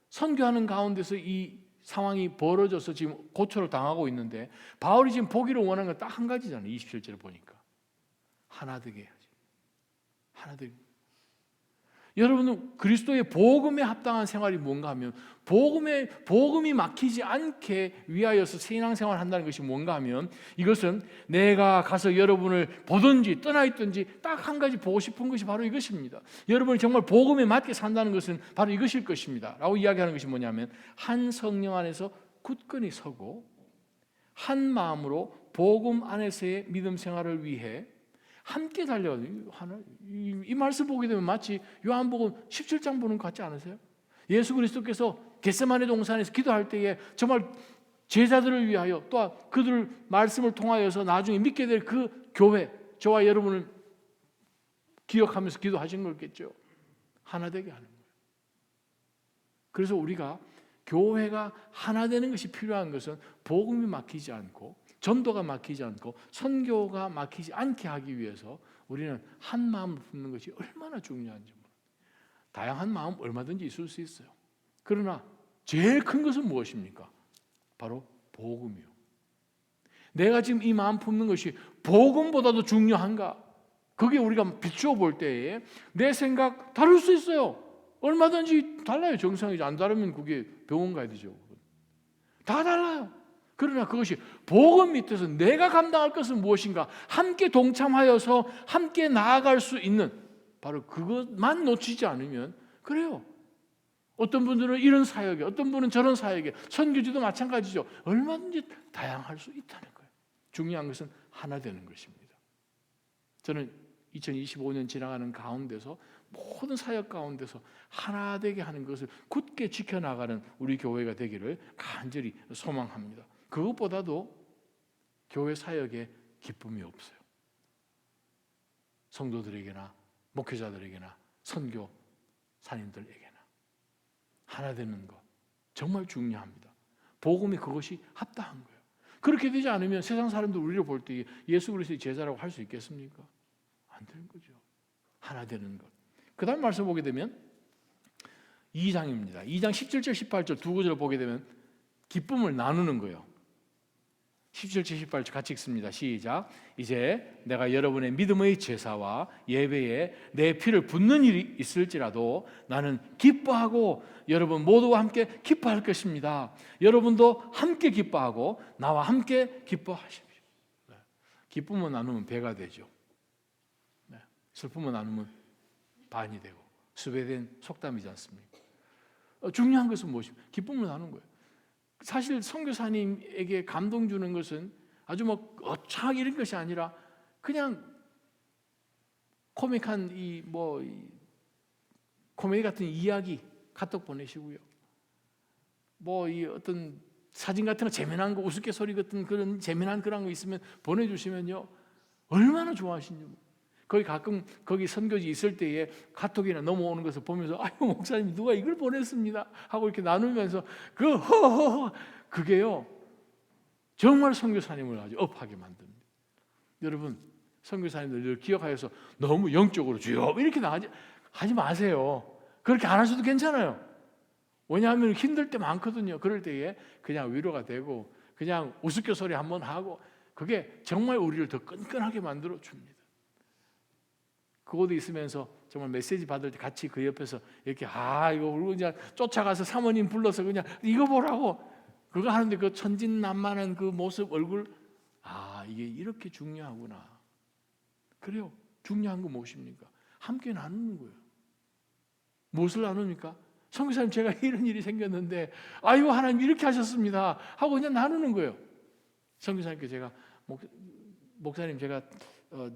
선교하는 가운데서 이 상황이 벌어져서 지금 고초를 당하고 있는데, 바울이 지금 보기를 원하는 건 딱 한 가지잖아요. 27절을 보니까 하나 되게 해야지. 하나 되게. 여러분은 그리스도의 복음에 합당한 생활이 뭔가 하면, 복음이 막히지 않게 위하여서 신앙생활을 한다는 것이 뭔가 하면, 이것은 내가 가서 여러분을 보든지 떠나 있든지 딱 한 가지 보고 싶은 것이 바로 이것입니다. 여러분이 정말 복음에 맞게 산다는 것은 바로 이것일 것입니다 라고 이야기하는 것이 뭐냐면, 한 성령 안에서 굳건히 서고 한 마음으로 복음 안에서의 믿음 생활을 위해 함께 달려가요. 이 말씀 보게 되면 마치 요한복음 17장 보는 것 같지 않으세요? 예수 그리스도께서 겟세마네 동산에서 기도할 때에 정말 제자들을 위하여, 또 그들 말씀을 통하여서 나중에 믿게 될 그 교회, 저와 여러분을 기억하면서 기도하신 거겠죠. 하나 되게 하는 거예요. 그래서 우리가 교회가 하나 되는 것이 필요한 것은 복음이 막히지 않고 전도가 막히지 않고 선교가 막히지 않게 하기 위해서 우리는 한 마음을 품는 것이 얼마나 중요한지 모릅니다. 다양한 마음 얼마든지 있을 수 있어요. 그러나 제일 큰 것은 무엇입니까? 바로 복음이요. 내가 지금 이 마음 품는 것이 복음보다도 중요한가? 그게 우리가 비추어 볼 때에 내 생각 다를 수 있어요. 얼마든지 달라요. 정상이지. 안 다르면 그게 병원 가야 되죠. 다 달라요. 그러나 그것이 복음 밑에서 내가 감당할 것은 무엇인가, 함께 동참하여서 함께 나아갈 수 있는 바로 그것만 놓치지 않으면, 그래요. 어떤 분들은 이런 사역에, 어떤 분은 저런 사역에, 선교지도 마찬가지죠. 얼마든지 다양할 수 있다는 거예요. 중요한 것은 하나 되는 것입니다. 저는 2025년 지나가는 가운데서 모든 사역 가운데서 하나 되게 하는 것을 굳게 지켜나가는 우리 교회가 되기를 간절히 소망합니다. 그것보다도 교회 사역에 기쁨이 없어요. 성도들에게나 목회자들에게나 선교사님들에게나 하나 되는 것 정말 중요합니다. 복음이 그것이 합당한 거예요. 그렇게 되지 않으면 세상 사람들 우리를 볼 때 예수 그리스도의 제자라고 할 수 있겠습니까? 안 되는 거죠. 하나 되는 것. 그 다음 말씀 보게 되면 2장입니다. 2장 17절 18절 두 구절을 보게 되면 기쁨을 나누는 거예요. 17절 18절 같이 읽습니다. 시작. 이제 내가 여러분의 믿음의 제사와 예배에 내 피를 붓는 일이 있을지라도 나는 기뻐하고 여러분 모두와 함께 기뻐할 것입니다. 여러분도 함께 기뻐하고 나와 함께 기뻐하십시오. 기쁨을 나누면 배가 되죠. 슬픔을 나누면 반이 되고 수배된 속담이지 않습니까? 중요한 것은 무엇입니까? 기쁨을 나누는 거예요. 사실 선교사님에게 감동 주는 것은 아주 뭐 어창 이런 것이 아니라 그냥 코믹한 코미디 같은 이야기 카톡 보내시고요. 이 어떤 사진 같은 거 재미난 거 우스갯소리 같은 그런 재미난 그런 거 있으면 보내주시면요 얼마나 좋아하시는지. 거기 가끔 거기 선교지 있을 때에 카톡이나 넘어오는 것을 보면서 아유 목사님 누가 이걸 보냈습니다 하고 이렇게 나누면서 그 허허허 그게요 정말 선교사님을 아주 업하게 만듭니다. 여러분 선교사님들 늘 기억하여서 너무 영적으로 주여 이렇게 하지 마세요. 그렇게 안 하셔도 괜찮아요. 왜냐하면 힘들 때 많거든요. 그럴 때에 그냥 위로가 되고 그냥 우스갯소리 한번 하고 그게 정말 우리를 더 끈끈하게 만들어 줍니다. 그곳에 있으면서 정말 메시지 받을 때 같이 그 옆에서 이렇게 이거 울고 그냥 쫓아가서 사모님 불러서 그냥 이거 보라고 그거 하는데 그 천진난만한 그 모습 얼굴 이게 이렇게 중요하구나. 그래요. 중요한 거 무엇입니까? 함께 나누는 거예요. 무엇을 나눕니까? 선교사님 제가 이런 일이 생겼는데 아이고 하나님 이렇게 하셨습니다 하고 그냥 나누는 거예요. 선교사님께 제가 목사님 제가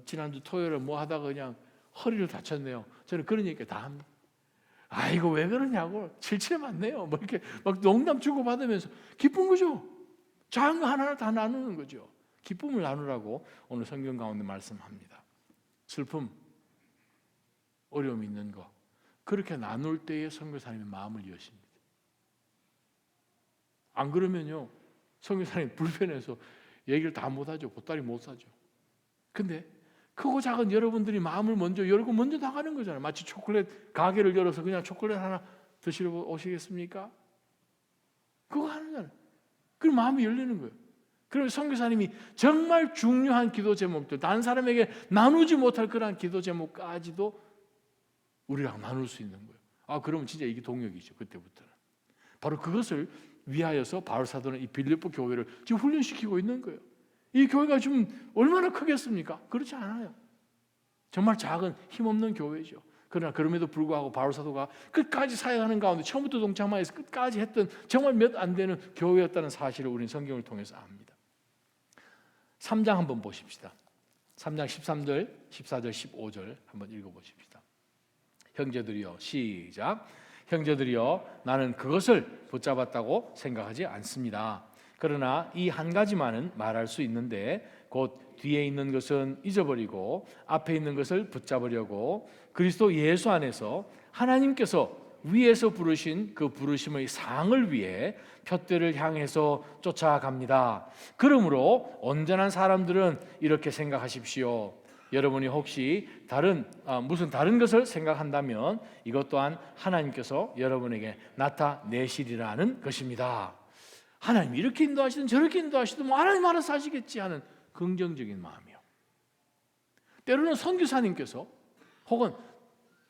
지난주 토요일에 뭐 하다가 그냥 허리를 다쳤네요. 저는 그런 얘기 다 합니다. 아이고 왜 그러냐고 칠칠 맞네요. 이렇게 막 농담 주고 받으면서 기쁜 거죠. 작은 거 하나하나 다 나누는 거죠. 기쁨을 나누라고 오늘 성경 가운데 말씀합니다. 슬픔, 어려움 있는 거 그렇게 나눌 때에 선교사님의 마음을 여십니다. 안 그러면요 선교사님 불편해서 얘기를 다 못하죠. 보따리 못 사죠. 근데 크고 작은 여러분들이 마음을 먼저 열고 먼저 나가는 거잖아요. 마치 초콜릿 가게를 열어서 그냥 초콜릿 하나 드시러 오시겠습니까? 그거 하잖아요. 그럼 마음이 열리는 거예요. 그러면 선교사님이 정말 중요한 기도 제목들 다른 사람에게 나누지 못할 그런 기도 제목까지도 우리랑 나눌 수 있는 거예요. 그러면 진짜 이게 동역이죠. 그때부터는. 바로 그것을 위하여서 바울 사도는 이 빌립보 교회를 지금 훈련시키고 있는 거예요. 이 교회가 지금 얼마나 크겠습니까? 그렇지 않아요. 정말 작은 힘없는 교회죠. 그러나 그럼에도 불구하고 바울 사도가 끝까지 사역하는 가운데 처음부터 동참하여서 끝까지 했던 정말 몇 안 되는 교회였다는 사실을 우리는 성경을 통해서 압니다. 3장 한번 보십시다. 3장 13절, 14절, 15절 한번 읽어보십시다. 형제들이여 시작. 형제들이여 나는 그것을 붙잡았다고 생각하지 않습니다. 그러나 이 한 가지만은 말할 수 있는데 곧 뒤에 있는 것은 잊어버리고 앞에 있는 것을 붙잡으려고 그리스도 예수 안에서 하나님께서 위에서 부르신 그 부르심의 상을 위해 푯대를 향해서 쫓아갑니다. 그러므로 온전한 사람들은 이렇게 생각하십시오. 여러분이 혹시 무슨 다른 것을 생각한다면 이것 또한 하나님께서 여러분에게 나타내시리라는 것입니다. 하나님 이렇게 인도하시든 저렇게 인도하시든 하나님 알아서 하시겠지 하는 긍정적인 마음이요. 때로는 선교사님께서 혹은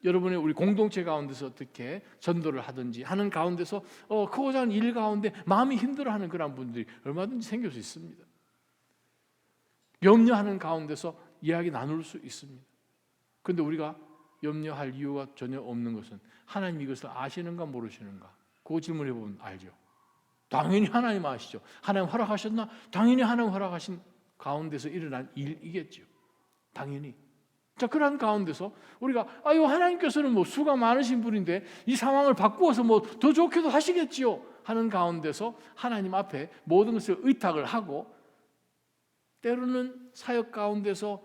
여러분의 우리 공동체 가운데서 어떻게 전도를 하든지 하는 가운데서 크고 작은 일 가운데 마음이 힘들어하는 그런 분들이 얼마든지 생길 수 있습니다. 염려하는 가운데서 이야기 나눌 수 있습니다. 그런데 우리가 염려할 이유가 전혀 없는 것은 하나님 이것을 아시는가 모르시는가? 그 질문해 보면 알죠. 당연히 하나님 아시죠. 하나님 허락하셨나? 당연히 하나님 허락하신 가운데서 일어난 일이겠죠. 당연히. 자, 그런 가운데서 우리가 하나님께서는 수가 많으신 분인데 이 상황을 바꾸어서 더 좋게도 하시겠지요 하는 가운데서 하나님 앞에 모든 것을 의탁을 하고 때로는 사역 가운데서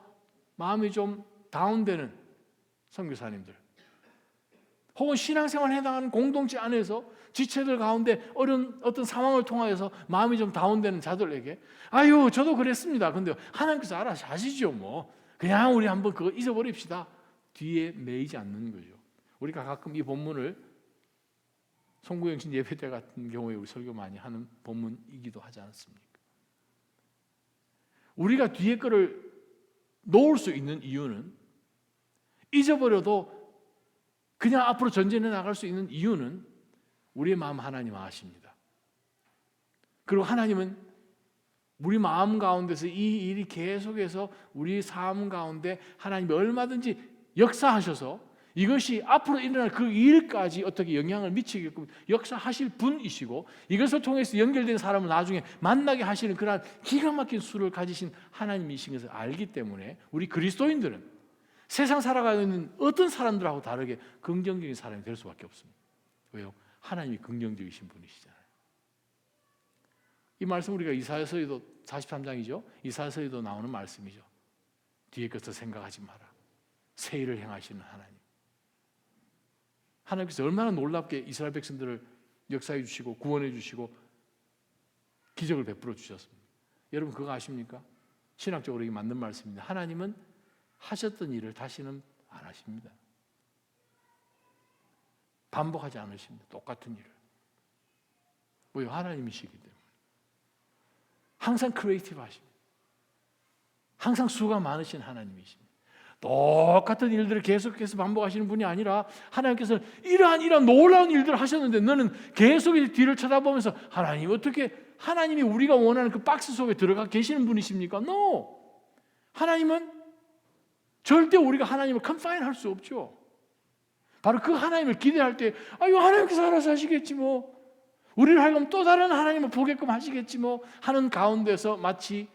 마음이 좀 다운되는 선교사님들 혹은 신앙생활에 해당하는 공동체 안에서 지체들 가운데 어떤 상황을 통하여서 마음이 좀 다운되는 자들에게 저도 그랬습니다. 근데 하나님께서 알아서 하시죠. 그냥 우리 한번 그거 잊어버립시다. 뒤에 매이지 않는 거죠. 우리가 가끔 이 본문을 송구영신 예배 때 같은 경우에 우리 설교 많이 하는 본문이기도 하지 않습니까? 우리가 뒤에 거를 놓을 수 있는 이유는 잊어버려도 그냥 앞으로 전진해 나갈 수 있는 이유는 우리의 마음 하나님 아십니다. 그리고 하나님은 우리 마음 가운데서 이 일이 계속해서 우리 삶 가운데 하나님이 얼마든지 역사하셔서 이것이 앞으로 일어날 그 일까지 어떻게 영향을 미치게끔 역사하실 분이시고, 이것을 통해서 연결된 사람을 나중에 만나게 하시는 그러한 기가 막힌 수를 가지신 하나님이신 것을 알기 때문에 우리 그리스도인들은 세상 살아가고 있는 어떤 사람들하고 다르게 긍정적인 사람이 될 수밖에 없습니다. 왜요? 하나님이 긍정적이신 분이시잖아요. 이 말씀 우리가 이사야서에도 43장이죠. 이사야서에도 나오는 말씀이죠. 뒤에 것을 생각하지 마라. 새 일을 행하시는 하나님. 하나님께서 얼마나 놀랍게 이스라엘 백성들을 역사해 주시고 구원해 주시고 기적을 베풀어 주셨습니다. 여러분 그거 아십니까? 신학적으로 이게 맞는 말씀입니다. 하나님은 하셨던 일을 다시는 안 하십니다. 반복하지 않으십니다. 똑같은 일을. 왜요? 하나님이시기 때문에. 항상 크리에이티브 하십니다. 항상 수가 많으신 하나님이십니다. 똑같은 일들을 계속해서 반복하시는 분이 아니라 하나님께서 이러한 놀라운 일들을 하셨는데 너는 계속 뒤를 쳐다보면서 하나님 어떻게 하나님이 우리가 원하는 그 박스 속에 들어가 계시는 분이십니까? No! 하나님은 절대 우리가 하나님을 컨파인 할 수 없죠. 바로 그 하나님을 기대할 때 아유 하나님께서 알아서 하시겠지 뭐, 우리를 하여금 또 다른 하나님을 보게끔 하시겠지 뭐 하는 가운데서 마치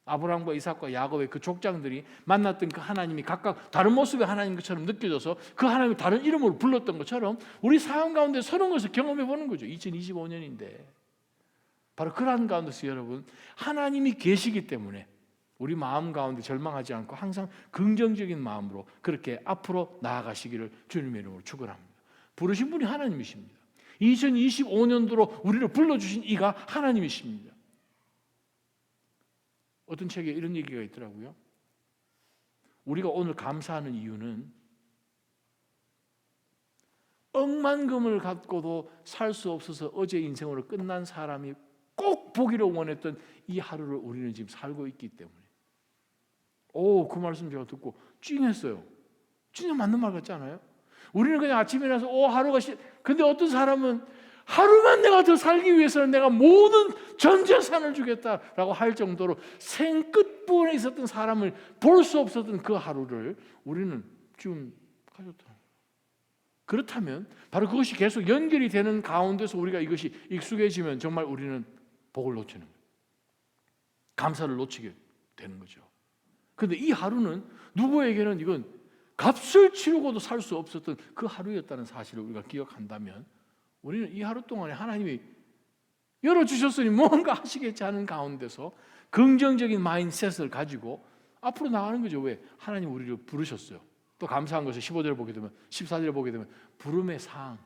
아브라함과 이삭과 야곱의 그 족장들이 만났던 그 하나님이 각각 다른 모습의 하나님 것처럼 느껴져서 그 하나님을 다른 이름으로 불렀던 것처럼 우리 삶 가운데 서는 것을 경험해 보는 거죠. 2025년인데 바로 그러한 가운데서 여러분 하나님이 계시기 때문에 우리 마음 가운데 절망하지 않고 항상 긍정적인 마음으로 그렇게 앞으로 나아가시기를 주님의 이름으로 축원합니다. 부르신 분이 하나님이십니다. 2025년도로 우리를 불러주신 이가 하나님이십니다. 어떤 책에 이런 얘기가 있더라고요. 우리가 오늘 감사하는 이유는 억만금을 갖고도 살 수 없어서 어제 인생으로 끝난 사람이 꼭 보기를 원했던 이 하루를 우리는 지금 살고 있기 때문에. 그 말씀 제가 듣고 찡했어요. 진짜 맞는 말 같지 않아요? 우리는 그냥 아침에 일어나서 하루가 근데 어떤 사람은 하루만 내가 더 살기 위해서는 내가 모든 전 재산을 주겠다라고 할 정도로 생 끝부분에 있었던 사람을 볼 수 없었던 그 하루를 우리는 지금 가졌다. 그렇다면 바로 그것이 계속 연결이 되는 가운데서 우리가 이것이 익숙해지면 정말 우리는 복을 놓치는 거예요. 감사를 놓치게 되는 거죠. 그런데 이 하루는 누구에게는 이건 값을 치르고도 살 수 없었던 그 하루였다는 사실을 우리가 기억한다면 우리는 이 하루 동안에 하나님이 열어주셨으니 뭔가 하시겠지 하는 가운데서 긍정적인 마인드셋을 가지고 앞으로 나가는 거죠. 왜? 하나님 우리를 부르셨어요. 또 감사한 것을 15절을 보게 되면 14절을 보게 되면 부름의 상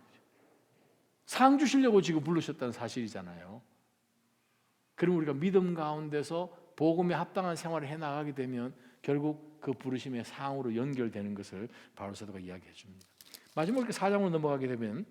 주시려고 지금 부르셨다는 사실이잖아요. 그럼 우리가 믿음 가운데서 복음에 합당한 생활을 해나가게 되면 결국 그 부르심의 상으로 연결되는 것을 바울 사도가 이야기해 줍니다. 마지막으로 4장으로 넘어가게 되면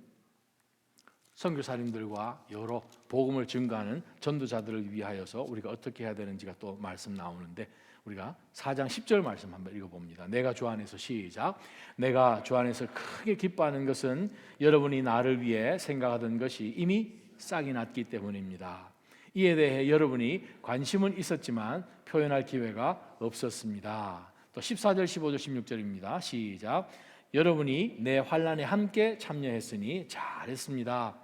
선교사님들과 여러 복음을 증거하는 전도자들을 위하여서 우리가 어떻게 해야 되는지가 또 말씀 나오는데 우리가 4장 10절 말씀 한번 읽어봅니다. 내가 주 안에서 시작. 내가 주 안에서 크게 기뻐하는 것은 여러분이 나를 위해 생각하던 것이 이미 싹이 났기 때문입니다. 이에 대해 여러분이 관심은 있었지만 표현할 기회가 없었습니다. 또 14절, 15절, 16절입니다. 시작. 여러분이 내 환난에 함께 참여했으니 잘했습니다.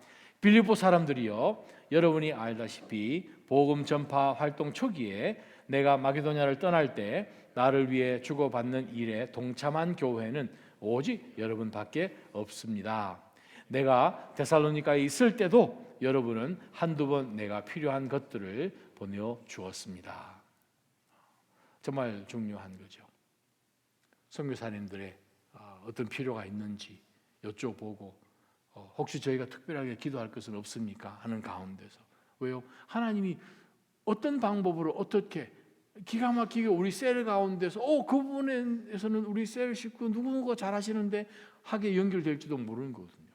빌립보 사람들이여, 여러분이 알다시피 복음 전파 활동 초기에 내가 마게도냐를 떠날 때 나를 위해 주고받는 일에 동참한 교회는 오직 여러분밖에 없습니다. 내가 데살로니가에 있을 때도 여러분은 한두 번 내가 필요한 것들을 보내주었습니다. 정말 중요한 거죠. 선교사님들의 어떤 필요가 있는지 여쭤보고 혹시 저희가 특별하게 기도할 것은 없습니까? 하는 가운데서. 왜요? 하나님이 어떤 방법으로 어떻게 기가 막히게 우리 셀 가운데서 그 부분에서는 우리 셀 식구 누구누가 잘하시는데 하게 연결될지도 모르는 거거든요.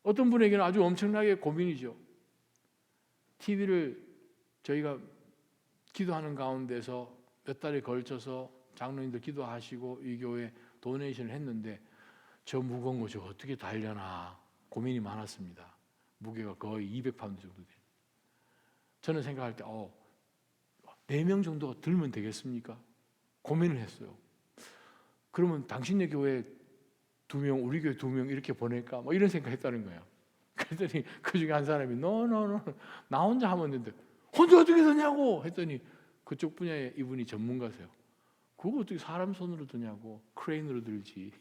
어떤 분에게는 아주 엄청나게 고민이죠. TV를 저희가 기도하는 가운데서 몇 달에 걸쳐서 장로님들 기도하시고 이 교회 도네이션을 했는데 저 무거운 거 저 어떻게 달려나 고민이 많았습니다. 무게가 거의 200파운드 정도 돼요. 저는 생각할 때 4명 정도가 들면 되겠습니까? 고민을 했어요. 그러면 당신네 교회 2명, 우리 교회 2명 이렇게 보낼까? 뭐 이런 생각했다는 거예요. 그랬더니 그 중에 한 사람이 나 혼자 하면 되는데 혼자 어떻게 드냐고 했더니 그쪽 분야에 이분이 전문가세요. 그거 어떻게 사람 손으로 드냐고. 크레인으로 들지.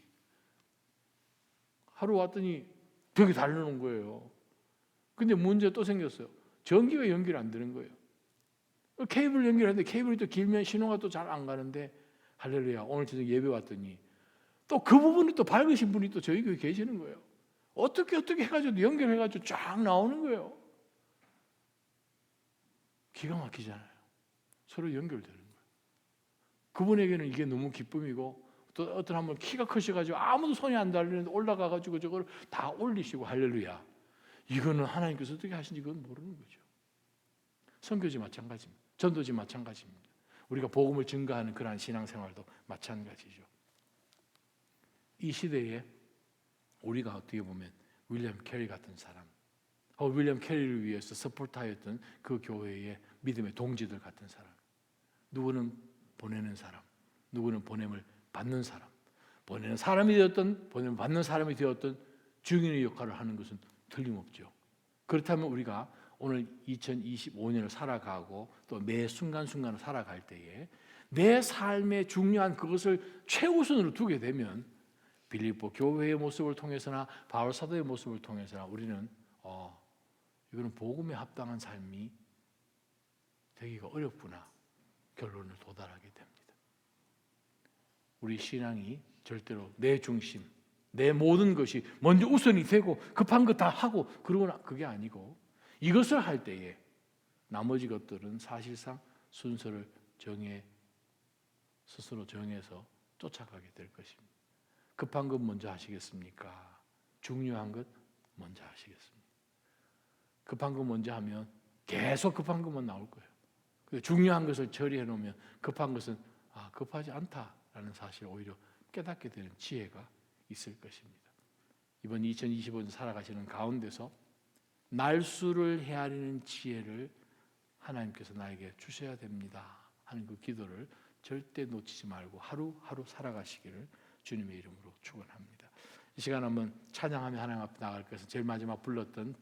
하루 왔더니 벽에 달려놓은 거예요. 근데 문제 또 생겼어요. 전기가 연결이 안 되는 거예요. 케이블 연결하는데 케이블이 또 길면 신호가 또 잘 안 가는데 할렐루야. 오늘 저녁 예배 왔더니 또 그 부분이 또 밝으신 분이 또 저희 교회에 계시는 거예요. 어떻게 해가지고 연결해가지고 쫙 나오는 거예요. 기가 막히잖아요. 서로 연결되는 거예요. 그분에게는 이게 너무 기쁨이고 또 어떤 한 분 키가 크셔가지고 아무도 손이 안 닿는데 올라가가지고 저걸 다 올리시고 할렐루야. 이거는 하나님께서 어떻게 하신지 그건 모르는 거죠. 선교지 마찬가지입니다. 전도지 마찬가지입니다. 우리가 복음을 증거하는 그러한 신앙생활도 마찬가지죠. 이 시대에 우리가 어떻게 보면 윌리엄 캐리 같은 사람, 윌리엄 캐리를 위해서 서포트하였던 그 교회의 믿음의 동지들 같은 사람, 누구는 보내는 사람, 누구는 보냄을 받는 사람, 보내는 사람이 되었던 보냄을 받는 사람이 되었던 중인의 역할을 하는 것은 틀림없죠. 그렇다면 우리가 오늘 2025년을 살아가고 또 매 순간순간을 살아갈 때에 내 삶의 중요한 그것을 최우선으로 두게 되면 빌립보 교회의 모습을 통해서나 바울 사도의 모습을 통해서나 우리는 이거는 복음에 합당한 삶이 되기가 어렵구나 결론을 도달하게 됩니다. 우리 신앙이 절대로 내 중심, 내 모든 것이 먼저 우선이 되고 급한 거 다 하고 그러거나 그게 아니고 이것을 할 때에 나머지 것들은 사실상 순서를 스스로 정해서 쫓아가게 될 것입니다. 급한 것 먼저 하시겠습니까? 중요한 것 먼저 하시겠습니까? 급한 것 먼저 하면 계속 급한 것만 나올 거예요. 중요한 것을 처리해 놓으면 급한 것은 급하지 않다라는 사실을 오히려 깨닫게 되는 지혜가 있을 것입니다. 이번 2025년 살아가시는 가운데서 날수를 헤아리는 지혜를 하나님께서 나에게 주셔야 됩니다 하는 그 기도를 절대 놓치지 말고 하루하루 살아가시기를 주님의 이름으로 축원합니다. 이 시간 한번 찬양하며 하나님 앞에 나갈 것은 제일 마지막 불렀던